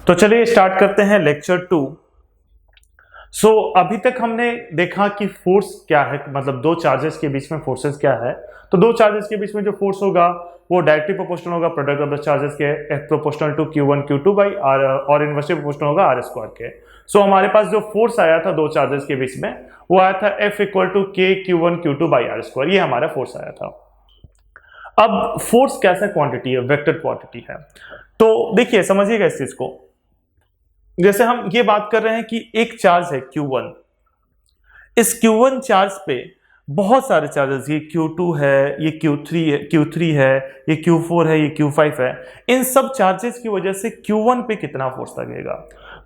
तो चलिए स्टार्ट करते हैं लेक्चर 2। अभी तक हमने देखा कि फोर्स क्या है, मतलब दो चार्जेस के बीच में फोर्सेस क्या है। तो दो चार्जेस के बीच में जो फोर्स होगा वो डायरेक्टली प्रोपोर्शनल होगा प्रोडक्ट ऑफ द चार्जेस के, proportional to Q1 Q2 by R, और इनवर्सली प्रोपोर्शनल होगा आर स्क्वायर के। हमारे पास जो फोर्स आया था दो चार्जेस के बीच में वो आया था F equal to K Q1 Q2 by R square, ये हमारा फोर्स आया था। अब फोर्स कैसा क्वांटिटी है, वेक्टर क्वांटिटी है। तो देखिए समझिएगा इस चीज को, जैसे हम ये बात कर रहे हैं कि एक चार्ज है Q1, इस Q1 चार्ज पे बहुत सारे चार्जेस, ये Q2 है, ये Q3 है, ये Q4 है, ये Q5 है। इन सब चार्जेस की वजह से Q1 पे कितना फोर्स लगेगा।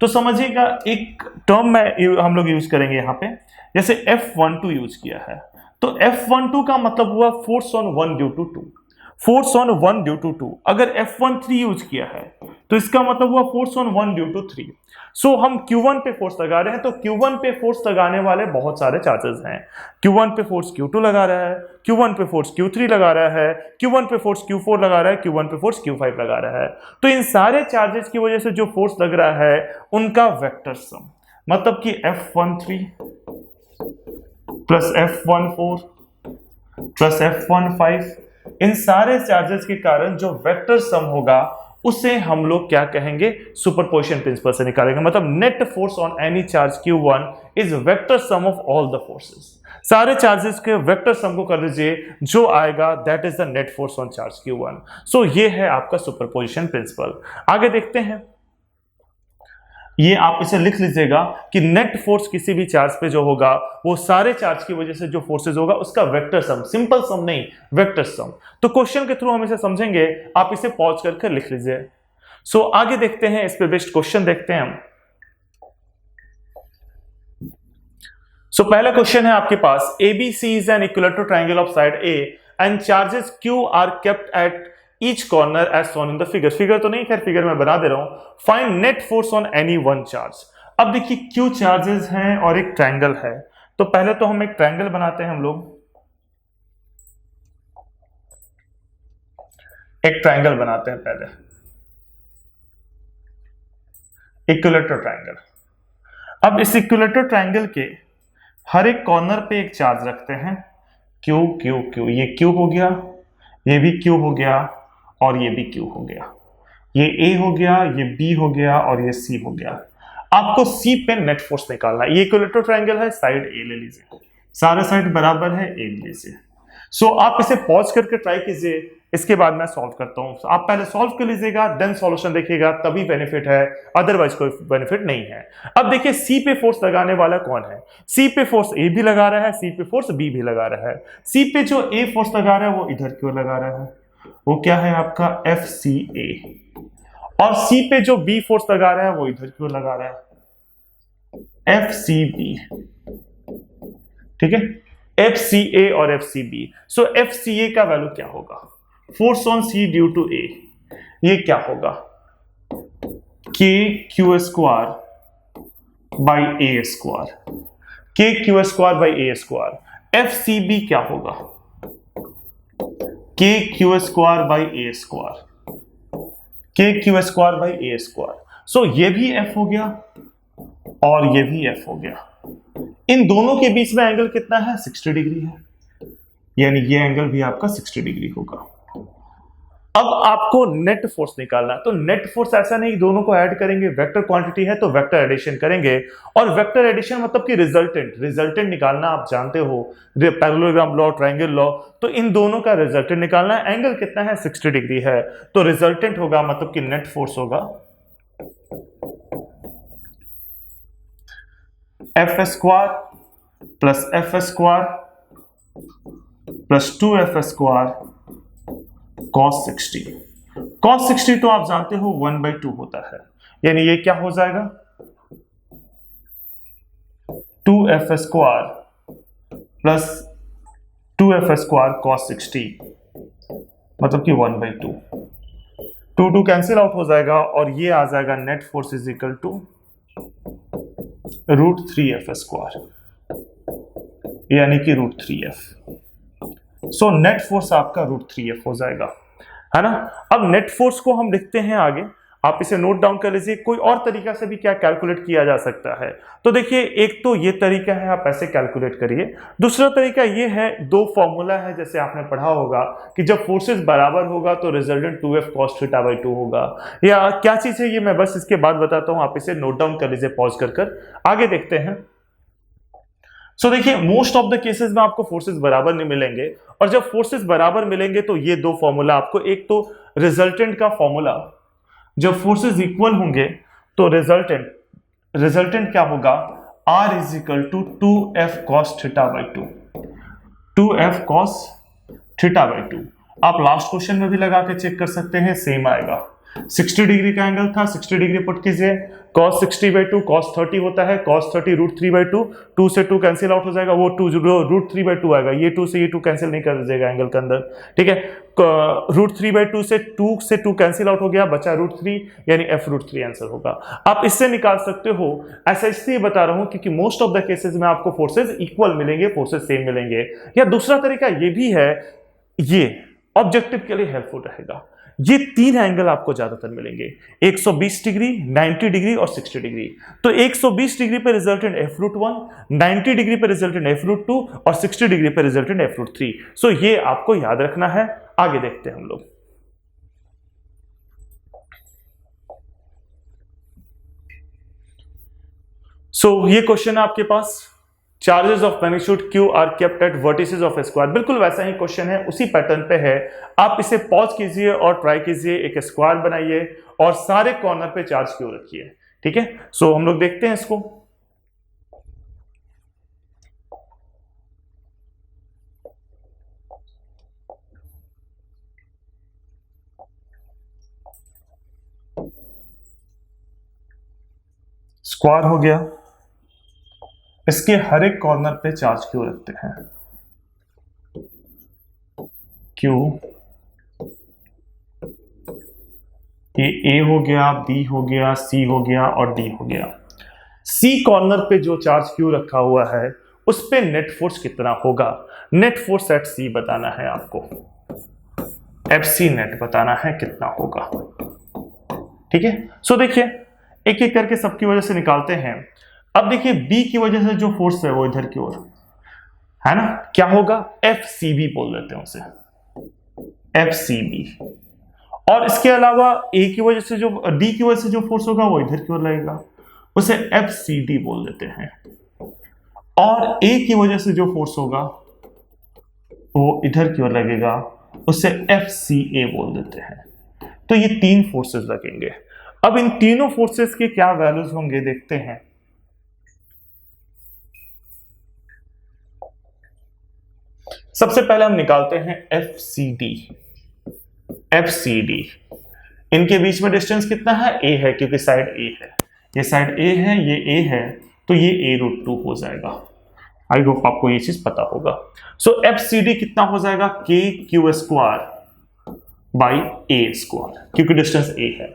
तो समझिएगा एक टर्म में हम लोग यूज करेंगे यहाँ पे, जैसे F12 यूज किया है तो F12 का मतलब हुआ force on 1 due to 2, force on 1 due to 2। अगर F13 यूज किया है तो इसका मतलब हुआ फोर्स ऑन 1 ड्यू टू 3। हम Q1 पे फोर्स लगा रहे हैं, तो Q1 पे फोर्स लगाने वाले बहुत सारे चार्जेस हैं। Q1 पे फोर्स Q2 लगा रहा है, Q1 पे फोर्स Q3 लगा रहा है, Q1 पे फोर्स Q4 लगा रहा है, Q1 पे फोर्स Q5 लगा रहा है। तो इन सारे चार्जेस की वजह से जो फोर्स लग रहा है उनका वेक्टर सम, मतलब कि F13 plus F14 plus F15, इन सारे चार्जेस के कारण जो वेक्टर सम होगा उसे हम लोग क्या कहेंगे, सुपरपोजिशन प्रिंसिपल से निकालेंगे। मतलब net force on any charge Q1 is vector sum of all the forces. सारे चार्जेस के वेक्टर सम को कर लीजिए, जो आएगा that is the net force on charge Q1। ये है आपका सुपरपोजिशन प्रिंसिपल। आगे देखते हैं, ये आप इसे लिख लीजिएगा कि नेट फोर्स किसी भी चार्ज पे जो होगा वो सारे चार्ज की वजह से जो फोर्सेज होगा उसका वेक्टर सम, सिंपल सम नहीं, वेक्टर सम। तो क्वेश्चन के थ्रू हम इसे समझेंगे, आप इसे पॉज करके लिख लीजिए। आगे देखते हैं, इस पे बेस्ड क्वेश्चन देखते हैं हम। पहला क्वेश्चन है आपके पास, ABC is an equilateral triangle of side A and charges Q are kept at each corner as shown in the figure. Figure तो नहीं, खैर फिगर मैं बना दे रहा हूं। Find net force on any one charge. अब देखिए Q चार्जेस हैं और एक ट्रायंगल है, तो पहले तो हम एक ट्रायंगल बनाते हैं, हम लोग एक ट्रायंगल बनाते हैं पहले, इक्विलेटरल ट्रायंगल। अब इस इक्विलेटरल ट्रायंगल के हर एक कॉर्नर पे एक चार्ज रखते हैं, Q Q Q। ये Q हो गया, ये भी Q हो गया, और ये भी Q हो गया। ये A हो गया, ये B हो गया, और ये C हो गया। आपको C पे नेट फोर्स निकालना है। ये इक्विलेटरल ट्रायंगल है, साइड A ले लीजिए, सारे साइड बराबर है, A ले लीजिए। आप इसे पॉज करके ट्राई कीजिए, इसके बाद मैं सॉल्व करता हूं। आप पहले सॉल्व कर लीजिएगा, देन सॉल्यूशन देखिएगा, तभी बेनिफिट है, अदरवाइज कोई बेनिफिट नहीं है। अब देखिए C पे फोर्स लगाने वाला कौन है। C पे फोर्स A भी लगा रहा है, C पे फोर्स B भी लगा रहा है। C पे जो A फोर्स लगा रहा है वो इधर क्यों लगा रहा है, वो क्या है आपका FCA। और C पे जो B फोर्स लगा रहा है वो इधर क्यों लगा रहा है, FCB। ठीक है, FCA और FCB। FCA का वैल्यू क्या होगा, force on C due to A, ये क्या होगा, KQ square by A square, KQ square by A square. FCB क्या होगा, KQ square by A square, KQ square by A square. ये भी F हो गया और ये भी F हो गया। इन दोनों के बीच में एंगल कितना है, 60 डिग्री है, यानी ये एंगल भी आपका 60 डिग्री होगा। अब आपको नेट फोर्स निकालना है, तो नेट फोर्स ऐसा नहीं दोनों को ऐड करेंगे, वेक्टर क्वांटिटी है तो वेक्टर एडिशन करेंगे। और वेक्टर एडिशन मतलब कि रिजल्टेंट निकालना, आप जानते हो पैरेललोग्राम लॉ, ट्रायंगल लॉ, तो इन दोनों का रिजल्टेंट निकालना है। एंगल कितना है, 60 डिग्री है, तो रिजल्टेंट होगा, मतलब कि नेट फोर्स होगा F square plus F square plus 2F square cos 60। cos 60 तो आप जानते हो 1/2 होता है, यानी ये क्या हो जाएगा, 2F square plus 2F square cos 60, मतलब कि 1/2। 2 कैंसिल आउट हो जाएगा और ये आ जाएगा net force is equal to √3F square, यानी कि √3F। नेट फोर्स आपका √3F हो जाएगा, है ना। अब नेट फोर्स को हम लिखते हैं आगे, आप इसे नोट डाउन कर लीजिए। कोई और तरीका से भी क्या कैलकुलेट किया जा सकता है, तो देखिए एक तो ये तरीका है, आप ऐसे कैलकुलेट करिए। दूसरा तरीका ये है, दो फॉर्मूला है जैसे आपने पढ़ा होगा कि जब फोर्सेस बराबर होगा तो रिजल्टेंट 2F cos θ/ 2 होगा। या क्या चीज है ये मैं बस इसके बाद बताता हूं, आप इसे नोट डाउन कर लीजिए पॉज कर आगे देखते हैं। सो देखिए मोस्ट ऑफ द केसेस में आपको फोर्सेस बराबर नहीं मिलेंगे, और जब फोर्सेस बराबर मिलेंगे तो ये दो फॉर्मूला आपको, एक तो रिजल्टेंट का फॉर्मूला, जब फोर्सेस इक्वल होंगे तो रिजल्टेंट क्या होगा, R = 2F cos θ/ 2, 2F cos θ/ 2। आप लास्ट क्वेश्चन में भी लगा के चेक कर सकते हैं, सेम आएगा। 60 डिग्री का एंगल था, 60 डिग्री पुट कीजिए, cos 60/2 cos 30 होता है, cos 30 √3/2, 2 से 2 कैंसिल आउट हो जाएगा, वो 2 √3/2 आएगा, ये 2 से ये 2 कैंसिल नहीं कर दीजिएगा एंगल के अंदर, ठीक है। √3/2 से 2 कैंसिल आउट हो गया, बचा √3, यानी F√3 आंसर होगा। आप इससे निकाल सकते हो। ऐसा इसलिए बता रहा हूं क्योंकि मोस्ट ऑफ द केसेस में आपको फोर्सेस इक्वल मिलेंगे, फोर्सेस सेम मिलेंगे। या दूसरा तरीका ये भी है, ये ऑब्जेक्टिव के लिए हेल्पफुल रहेगा। ये तीन एंगल आपको ज्यादातर मिलेंगे, 120 डिग्री, 90 डिग्री और 60 डिग्री। तो 120 डिग्री पे रिजल्टेंट F√1, 90 डिग्री पे रिजल्टेंट F√2 और 60 डिग्री पे रिजल्टेंट F√3। सो ये आपको याद रखना है। आगे देखते हैं हम लोग। सो ये क्वेश्चन है आपके पास, charges of magnitude Q are kept at vertices of a square. बिल्कुल वैसा ही क्वेश्चन है, उसी पैटर्न पे है। आप इसे पॉज कीजिए और ट्राई कीजिए, एक स्क्वायर बनाइए और सारे कॉर्नर पे चार्ज Q रखिए, ठीक है। सो हम लोग देखते हैं इसको। स्क्वायर हो गया, इसके हर एक कॉर्नर पे चार्ज Q रखते हैं, Q, ये A हो गया, B हो गया, C हो गया और D हो गया। C कॉर्नर पे जो चार्ज Q रखा हुआ है उस पे नेट फोर्स कितना होगा, नेट फोर्स एट C बताना है आपको, FC नेट बताना है कितना होगा, ठीक है। सो देखिए एक एक करके सबकी वजह से निकालते हैं। अब देखिए B की वजह से जो फोर्स है वो इधर की ओर है ना, क्या होगा, FCB बोल देते हैं उसे, FCB। और इसके अलावा A की वजह से जो, D की वजह से जो फोर्स होगा वो इधर की ओर लगेगा, उसे FCD बोल देते हैं। और A की वजह से जो फोर्स होगा वो इधर की ओर लगेगा, उसे FCA बोल देते हैं। तो ये तीन फोर्सेस लगेंगे। अब इन तीनों फोर्सेस के क्या वैल्यूज होंगे देखते हैं। सबसे पहले हम निकालते हैं FCD। इनके बीच में डिस्टेंस कितना है, A है, क्योंकि साइड A है, ये साइड A है, ये A है, तो ये A√2 हो जाएगा। आई होप आपको ये चीज पता होगा। सो FCD कितना हो जाएगा, KQ² A², क्योंकि डिस्टेंस A है।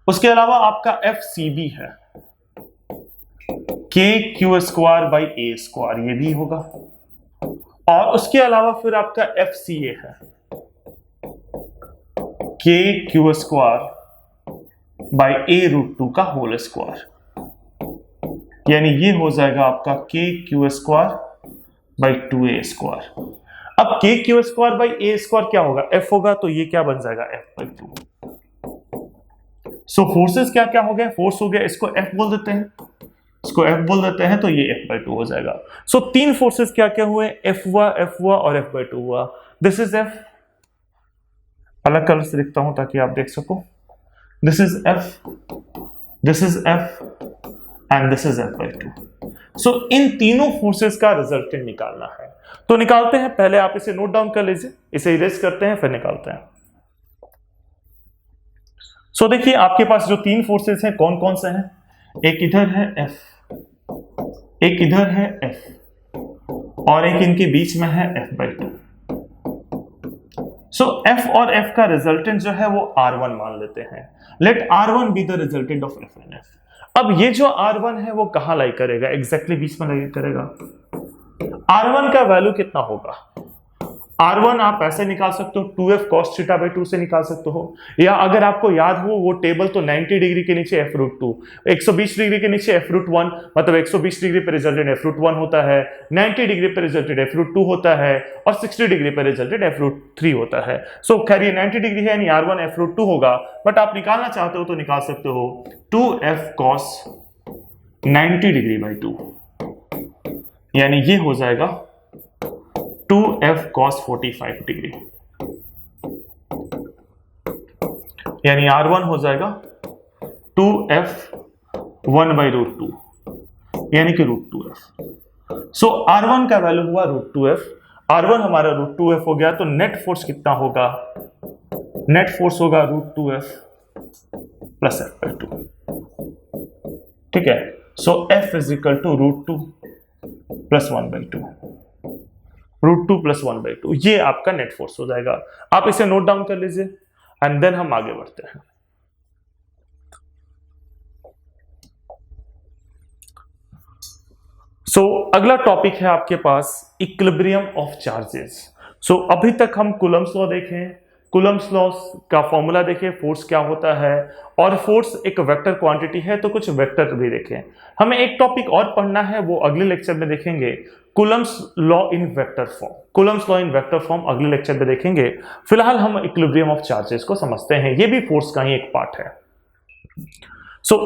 उसके अलावा आपका FCB है, KQ² A², ये भी होगा। और उसके अलावा फिर आपका FCA है, KQ² A√2 का होल स्क्वायर, यानी ये हो जाएगा आपका KQ² 2A²। अब KQ² A² क्या होगा, F होगा, तो ये क्या बन जाएगा, F/2। सो फोर्सेस क्या क्या हो गए, फोर्स हो गया, इसको F बोल देते हैं, इसको F बोल देते हैं, तो ये F/2 हो जाएगा। सो तीन फोर्सेस क्या क्या हुए, F हुआ और F/2 हुआ। दिस इज F, अलग कलर से लिखता हूं ताकि आप देख सको, this is F, this is F and this is F/2। सो इन तीनों फोर्सेस का रिजल्टेंट निकालना है। तो निकालते हैं, पहले आप इसे नोट डाउन कर लीजिए, इसे इरेज करते हैं फिर निकालते हैं। सो देखिए आपके पास जो तीन फोर्सेस हैं कौन कौन से हैं, एक इधर है F, एक इधर है F और एक इनके बीच में है F/2। सो F और F का रिजल्टेंट जो है वो R1 मान लेते हैं। Let R1 be the resultant of F and F। अब ये जो R1 है वो कहां लाई करेगा, एग्जैक्टली बीच में लाई करेगा। R1 का वैल्यू कितना होगा, R1 आप ऐसे निकाल सकते हो 2f cos थीटा बाई 2 से निकाल सकते हो, या अगर आपको याद हो वो टेबल तो 90 डिग्री के नीचे f रूट 2, 120 डिग्री के नीचे f रूट 1, मतलब 120 डिग्री पे रिजल्टेड f रूट 1 होता है, 90 डिग्री पे रिजल्टेड f रूट 2 होता है, और 60 डिग्री पे रिजल्टेड f रूट 3 होता है। सो खैर ये 90 डिग्री है यानी R1 f रूट 2 होगा, बट आप निकालना चाहते हो तो निकाल सकते हो 2f cos 90 डिग्री बाई 2, यानी ये हो जाएगा 2f cos 45 डिग्री, यानी R1 हो जाएगा 2f 1 बाई रूट 2, यानी कि रूट 2f। सो R1 का वैल्यू हुआ रूट 2f, R1 हमारा रूट 2f हो गया, तो नेट फोर्स कितना होगा? नेट फोर्स होगा root 2f plus f by 2, ठीक है। So f is equal to root 2 plus 1 by 2, root 2 plus 1 by 2, ये आपका नेट फोर्स हो जाएगा। आप इसे नोट डाउन कर लीजिए एंड देन हम आगे बढ़ते हैं। अगला टॉपिक है आपके पास इक्विलिब्रियम ऑफ चार्जेस। अभी तक हम कूलम्ब्स लॉ देखें, कूलम्ब्स लॉ का फॉर्मूला देखें, फोर्स क्या होता है, और फोर्स एक वेक्टर क्वांटिटी है तो कुछ वेक्टर भी देखें। हमें एक टॉपिक और पढ़ना है, वो अगले लेक्चर में देखेंगे, Coulomb's law in vector form. Coulomb's law in vector form अगले लेक्चर में देखेंगे। फिलहाल हम इक्विलिब्रियम ऑफ चार्जेस को समझते हैं, ये भी फोर्स का ही एक पार्ट है।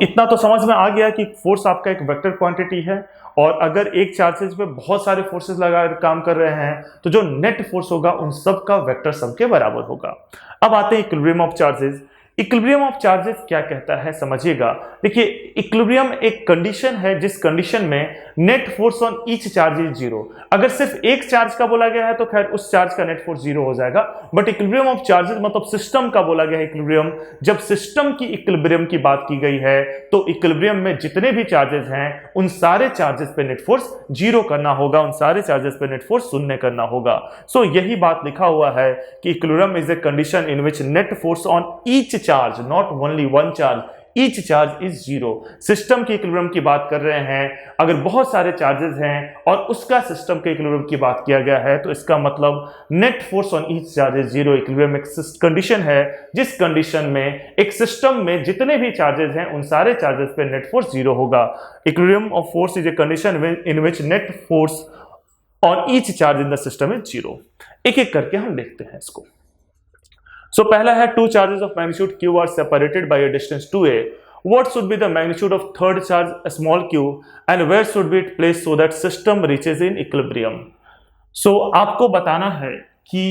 इतना तो समझ में आ गया कि फोर्स आपका एक वेक्टर क्वांटिटी है, और अगर एक चार्जेस पे बहुत सारे फोर्सेस लगा काम कर रहे हैं तो जो नेट फोर्स होगा उन सब का वेक्टर सम के बराबर होगा। अब आते हैं equilibrium of charges. Equilibrium of charges क्या कहता है समझिएगा। देखिए, इक्विलिब्रियम एक कंडीशन है जिस कंडीशन में net force on each charge is zero. अगर सिर्फ एक चार्ज का बोला गया है तो खैर उस चार्ज का नेट फोर्स जीरो हो जाएगा, बट इक्विलिब्रियम ऑफ चार्जेस मतलब सिस्टम का बोला गया है इक्विलिब्रियम। जब सिस्टम की इक्विलिब्रियम की बात की गई है तो इक्विलिब्रियम में जितने भी चार्जेस हैं उन सारे चार्जेस पे नेट फोर्स जीरो करना होगा, उन सारे चार्जेस पे नेट फोर्स शून्य करना होगा। यही बात लिखा हुआ है कि equilibrium is a condition in which net force on each charge, not only one charge, each charge is zero. System के इक्विलिब्रियम की बात कर रहे हैं, अगर बहुत सारे चार्जेस हैं और उसका सिस्टम के इक्विलिब्रियम की बात किया गया है तो इसका मतलब net force on each charge is zero. Equilibrium एक कंडीशन है जिस कंडीशन में एक सिस्टम में जितने भी चार्जेस हैं उन सारे चार्जेस पे नेट फोर्स जीरो होगा। Equilibrium of force is a condition in which net force on each charge in the system is zero. एक एक करके हम देखते हैं इसको। पहला है two charges of magnitude q are separated by a distance 2a. What should be the magnitude of third charge small q and where should be it placed so that system reaches in equilibrium? आपको बताना है कि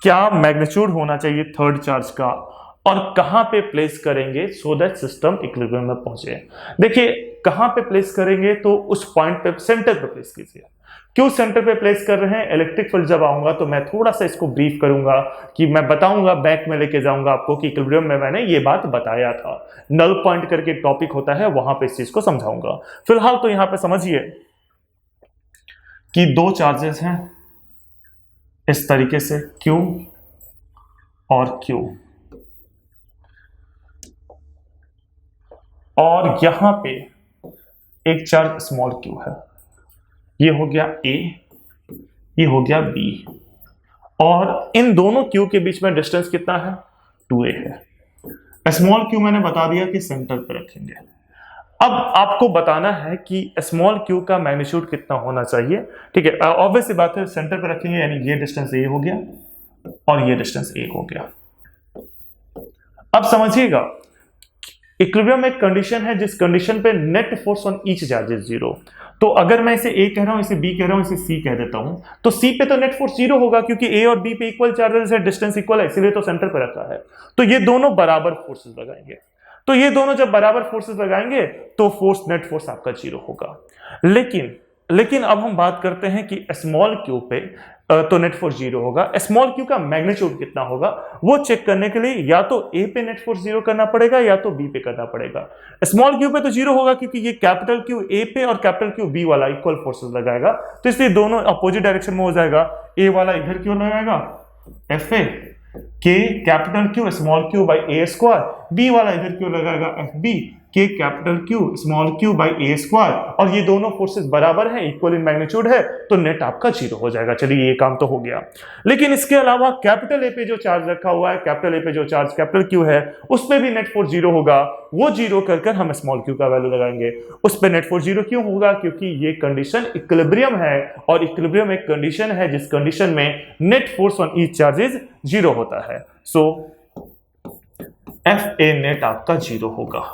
क्या magnitude होना चाहिए third charge का और कहां पे प्लेस करेंगे सो दैट सिस्टम इक्विलिब्रियम में पहुंचे। देखिए, कहां पे प्लेस करेंगे तो उस पॉइंट पे सेंटर पे प्लेस कीजिए। क्यों सेंटर पे प्लेस कर रहे हैं? इलेक्ट्रिक फील्ड जब आऊंगा तो मैं थोड़ा सा इसको ब्रीफ करूंगा, कि मैं बताऊंगा, बैक में लेके जाऊंगा आपको कि इक्विलिब्रियम में मैंने ये बात बताया था। नल पॉइंट करके टॉपिक होता है, वहां पे इस चीज को समझाऊंगा। फिलहाल तो यहां पे समझिए कि दो चार्जेस हैं इस तरीके से, Q और Q, और यहां पे एक चार्ज स्मॉल q है। ये हो गया A, ये हो गया B, और इन दोनों Q के बीच में डिस्टेंस कितना है? 2a है। स्मॉल q मैंने बता दिया कि सेंटर पे रखेंगे। अब आपको बताना है कि स्मॉल q का मैग्नीट्यूड कितना होना चाहिए। ठीक है, ऑब्वियस सी बात है, सेंटर पे रखेंगे यानी ये डिस्टेंस a हो गया और ये डिस्टेंस a हो गया। अब समझिएगा, इक्विलिब्रियम एक कंडीशन है जिस कंडीशन पे net force on each charge is zero. तो अगर मैं इसे A कह रहा हूं, इसे B कह रहा हूं, इसे C कह देता हूं, तो C पे तो नेट फोर्स जीरो होगा क्योंकि A और B पे इक्वल चार्जेस है, डिस्टेंस इक्वल है, इसलिए तो सेंटर पे रखा है। तो ये दोनों बराबर फोर्सेस लगाएंगे। तो ये दोनों जब बराबर फोर्सेस लगाएंगे तो फोर्स, नेट फोर्स आपका जीरो होगा। लेकिन अब हम बात करते हैं कि स्मॉल q पे तो नेट फोर्स जीरो होगा। स्मॉल q का मैग्नीट्यूड कितना होगा वो चेक करने के लिए या तो A पे नेट फोर्स जीरो करना पड़ेगा या तो B पे करना पड़ेगा। स्मॉल q पे तो जीरो होगा क्योंकि ये कैपिटल Q A पे और कैपिटल Q B वाला इक्वल फोर्सेस लगाएगा, तो इसलिए दोनों अपोजिट डायरेक्शन में हो जाएगा। A वाला इधर क्यों लगाएगा? FA, के capital Q small Q by A square, B वाला इधर क्यों लगाएगा एफ बी के capital Q small Q by A square, और ये दोनों फोर्सेस बराबर है, इक्वल इन मैग्नीट्यूड है, तो नेट आपका 0 हो जाएगा। चलिए ये काम तो हो गया। लेकिन इसके अलावा कैपिटल ए पे जो चार्ज रखा हुआ है, कैपिटल ए पे जो चार्ज कैपिटल क्यू है, उस पे भी नेट फोर्स 0 होगा। वो 0 कर हम स्मॉल क्यू का वैल्यू लगाएंगे, उस पे नेट फोर्स 0 क्यों होगा? क्योंकि ये कंडीशन इक्विलिब्रियम है, और इक्विलिब्रियम एक कंडीशन है जिस कंडीशन में net force on each charge is 0 होता है। सो एफ ए नेट आपका 0 होगा।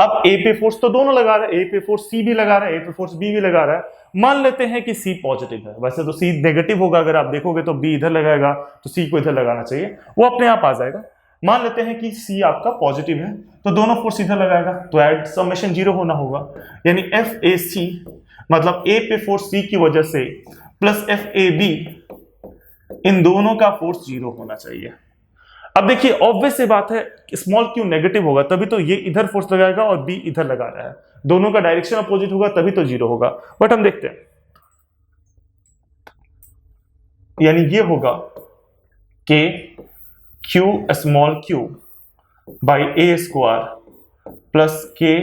अब ए पे फोर्स तो दोनों लगा रहा है, ए पे फोर्स सी भी लगा रहा है, ए पे फोर्स बी भी लगा रहा है। मान लेते हैं कि सी पॉजिटिव है, वैसे तो सी नेगेटिव होगा, अगर आप देखोगे तो बी इधर लगाएगा तो सी को इधर लगाना चाहिए, वो अपने आप आ जाएगा। मान लेते हैं कि सी आपका पॉजिटिव है, तो दोनों फोर्स इधर लगाएगा, तो एड समेशन 0 होना होगा, यानी एफ ए सी मतलब ए पे फोर्स सी की वजह से प्लस एफ ए बी, इन दोनों का फोर्स 0 होना चाहिए। अब देखिए ऑब्वियस सी बात है, स्मॉल क्यू नेगेटिव होगा तभी तो ये इधर फोर्स लगाएगा और बी इधर लगा रहा है, दोनों का डायरेक्शन अपोजिट होगा तभी तो 0 होगा। बट हम देखते हैं, यानी ये होगा k q small Q by A square plus k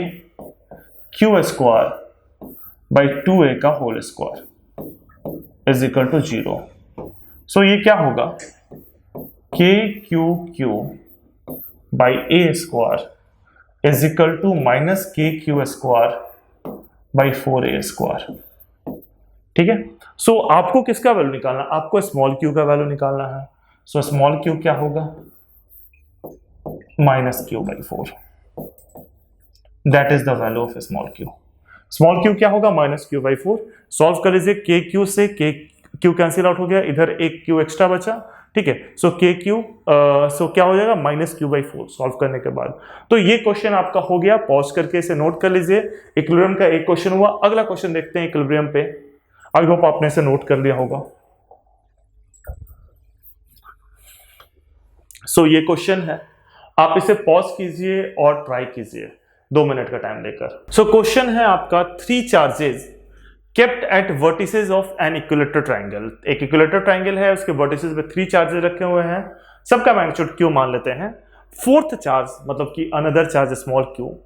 q square by 2a का whole square is equal to 0। So ये क्या होगा, k q q by A square is equal to minus k q square by 4a square. ठीक है, सो आपको किसका value निकालना, आपको स्मॉल क्यू का वैल्यू निकालना है। सो स्मॉल क्यू क्या होगा, minus Q by 4, that is the value of small Q. Small Q क्या होगा, माइनस क्यू बाई 4। सॉल्व कर लीजिए, के क्यू से के क्यू कैंसिल आउट हो गया, इधर एक क्यू एक्स्ट्रा बचा। ठीक है, सो के क्यू सो क्या हो जाएगा, माइनस क्यू बाई 4 सॉल्व करने के बाद। तो ये क्वेश्चन आपका हो गया, पॉज करके इसे नोट कर लीजिए। इक्विलिब्रियम का एक क्वेश्चन हुआ, अगला क्वेश्चन देखते हैं इक्विलिब्रियम पे। आई होप आपने इसे नोट कर लिया होगा। सो ये क्वेश्चन है, आप इसे पॉज कीजिए और ट्राई कीजिए 2 मिनट का टाइम लेकर। सो क्वेश्चन है आपका, 3 charges kept at vertices of an equilateral triangle. एक इक्विलेटरल ट्राइंगल है, उसके वर्टिसेस पे 3 चार्जेस रखे हुए हैं, सबका मैग्नीट्यूड क्यू मान लेते हैं। 4th चार्ज मतलब कि अनदर चार्ज स्मॉल क्यू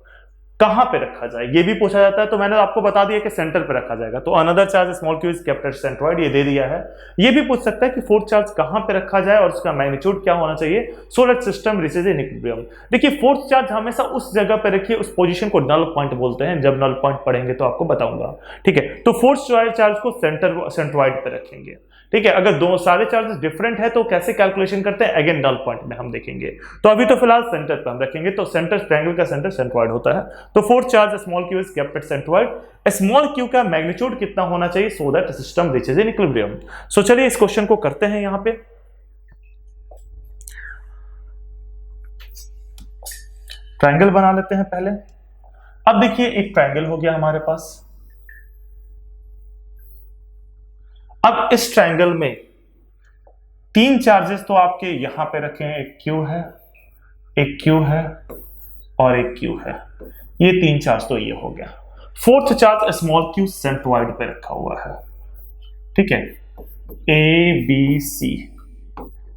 कहां पे रखा जाए, ये भी पूछा जाता है। तो मैंने आपको बता दिया कि सेंटर पे रखा जाएगा, तो another charge small q is kept at centroid, ये दे दिया है। ये भी पूछ सकता है कि 4th चार्ज कहां पे रखा जाए और उसका मैग्नीट्यूड क्या होना चाहिए, so that system reaches in equilibrium. देखिए 4th चार्ज हमेशा उस जगह पे रखिए, उस पोजीशन को नल पॉइंट बोलते हैं, जब नल पॉइंट पढ़ेंगे तो आपको बताऊंगा। ठीक है, तो 4th चार्ज को सेंट्रॉइड पे रखेंगे। ठीक है, अगर दो सारे चार्जेस डिफरेंट है तो कैसे कैलकुलेशन करते हैं, अगेन नल पॉइंट में हम देखेंगे। तो अभी तो फिलहाल सेंटर पे हम रखेंगे, तो सेंटर ट्रायंगल का सेंटर सेंट्रॉइड होता है। तो 4th charge small q is kept at centroid. Small q का मैग्नीट्यूड कितना होना चाहिए, so that system reaches in equilibrium. So चलिए इस क्वेश्चन को करते हैं। यहां पे ट्रायंगल बना लेते हैं पहले। अब देखिए एक ट्रायंगल हो गया हमारे पास। अब इस ट्रायंगल में 3 चार्जेस तो आपके यहां पे रखे हैं, एक क्यू है, एक क्यू है और एक क्यू है। ये 3 चार्ज तो ये हो गया। 4th charge small Q centroid पे रखा हुआ है। ठीक है, ए बी सी।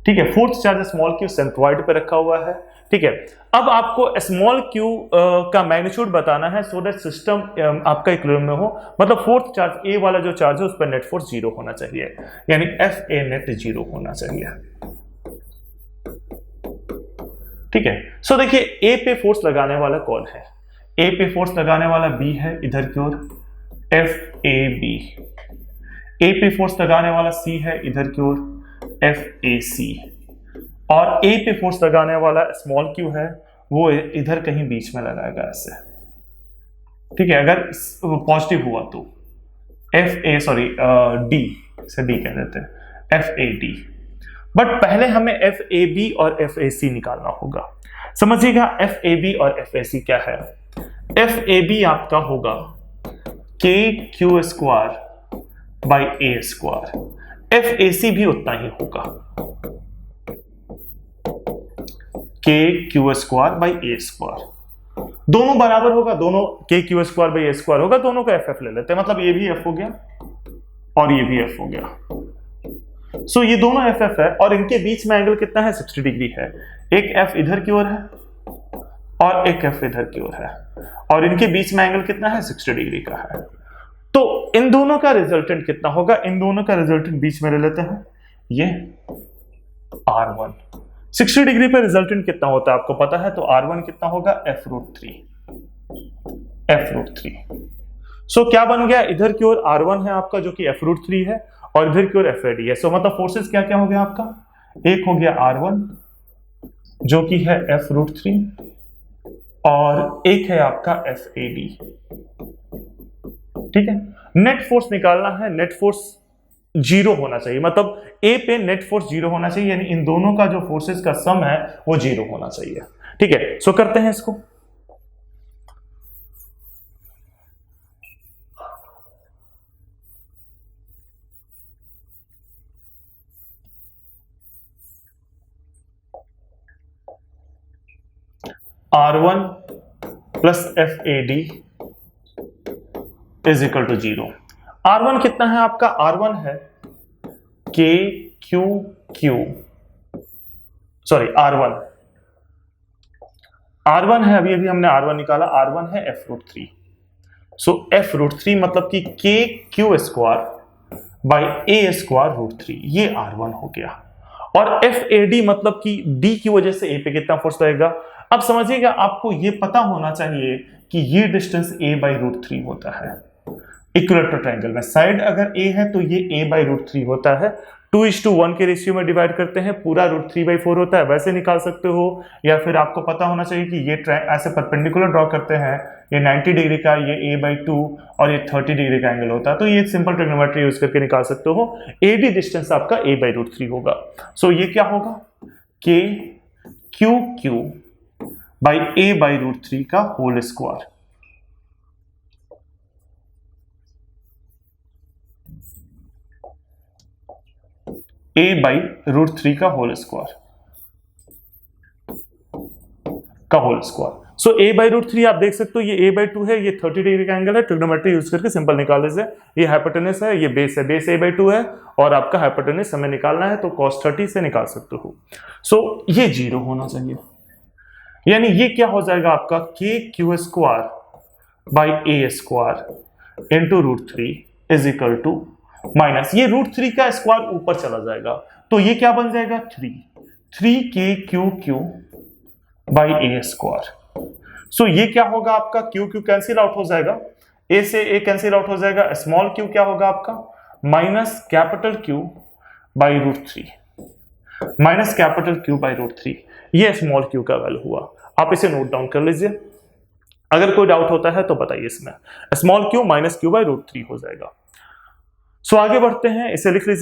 ठीक है, 4th charge small Q centroid पे रखा हुआ है। ठीक है, अब आपको स्मॉल क्यू का मैग्नीट्यूड बताना है, सो दैट सिस्टम आपका इक्विलिब्रियम में हो। मतलब 4th चार्ज ए वाला जो चार्ज है उस पर नेट फोर्स 0 होना चाहिए, यानी एफ ए नेट 0 होना चाहिए। ठीक है, सो देखिए ए पे फोर्स लगाने वाला कौन है, ए पे फोर्स लगाने वाला बी है इधर की ओर, एफ ए बी। ए पे फोर्स लगाने वाला सी है इधर की ओर, एफ ए सी। और ए पे फोर्स लगाने वाला स्मॉल क्यू है, वो इधर कहीं बीच में लगाएगा ऐसे। ठीक है, अगर पॉजिटिव हुआ तो एफ ए सॉरी डी से डी कह देते हैं, एफ ए डी। बट पहले हमें एफ ए बी और एफ ए सी निकालना होगा। समझिएगा एफ ए बी और एफ ए सी क्या है। एफ ए बी आपका होगा k q square by A square. F A C भी उतना ही होगा, k q square by A square. दोनों बराबर होगा, दोनों k q square by A square होगा, दोनों का एफ एफ ले लेते हैं, मतलब ये भी एफ हो गया और ये भी एफ हो गया। सो ये दोनों एफ एफ है और इनके बीच में एंगल कितना है, 60 डिग्री है। एक एफ इधर की ओर है और एक एफ इधर की ओर है और इनके बीच में एंगल कितना है, 60 डिग्री का है। तो इन दोनों का रिजल्टेंट कितना होगा, इन दोनों का रिजल्टेंट बीच में ले लेते हैं, ये R1। 60 डिग्री पर रिजल्टेंट कितना होता है आपको पता है, तो R1 कितना होगा, f√3। सो क्या बन गया, इधर की ओर R1 है आपका जो कि f√3 है और इधर की ओर FAD है। सो मतलब फोर्सेस क्या क्या हो गया आपका, एक हो गया R1 जो कि है f√3 और एक है आपका FAD। ठीक है, नेट फोर्स निकालना है, नेट फोर्स 0 होना चाहिए, मतलब A पे नेट फोर्स 0 होना चाहिए, यानी इन दोनों का जो फोर्सेस का सम है वो 0 होना चाहिए। ठीक है, सो करते हैं इसको। R1 plus FAD is equal to 0। R1 कितना है आपका, R1 है R1 है, अभी हमने R1 निकाला, R1 है f√3। सो f√3 मतलब कि KQ² बाई A²√3, ये R1 हो गया। और FAD मतलब कि D की वजह से A पे कितना फोर्स लगेगा। अब समझिएगा, आपको ये पता होना चाहिए कि ये डिस्टेंस A/√3 होता है। इक्विलैटरल ट्रायंगल में साइड अगर A है तो ये A/√3 होता है। 2:1 के रेशियो में डिवाइड करते हैं, पूरा √3/4 होता है, वैसे निकाल सकते हो, या फिर आपको पता होना चाहिए कि ये ऐसे परपेंडिकुलर ड्रॉ करते हैं, ये 90 डिग्री का, ये A/2 और ये 30 डिग्री का एंगल होता है, तो ये सिंपल ट्रिग्नोमेट्री यूज करके निकाल सकते हो। AD डिस्टेंस आपका A/√3 होगा। सो ये क्या होगा, KQQ बाई A/√3 का होल स्क्वायर। A/√3 का होल स्क्वायर सो A/√3 आप देख सकते हो, ये A/2 है, ये 30 डिग्री का एंगल है, ट्रिग्नोमेट्री यूज करके सिंपल निकाल लीजिए। ये हाइपोटेनस है, ये बेस है, बेस A/2 है और आपका हाइपोटेनस हमें निकालना है, तो cos 30 से निकाल सकते हो। सो ये 0 होना चाहिए, यानी ये क्या हो जाएगा आपका KQ² by A² into √3 is equal to minus, ये √3 का स्क्वायर ऊपर चला जाएगा, तो ये क्या बन जाएगा, 3KQQ बाई A²। सो ये क्या होगा आपका, QQ कैंसिल आउट हो जाएगा, A से A कैंसिल आउट हो जाएगा, स्मॉल q क्या होगा आपका, minus capital Q by √3, minus capital Q by √3, ये स्मॉल q का वैल्यू हुआ। आप इसे नोट डाउन कर लीजिए, अगर कोई डाउट होता है तो बताइए, इसमें small q minus Q by √3 हो जाएगा। सो आगे बढ़ते हैं, इसे लिख लीजिए।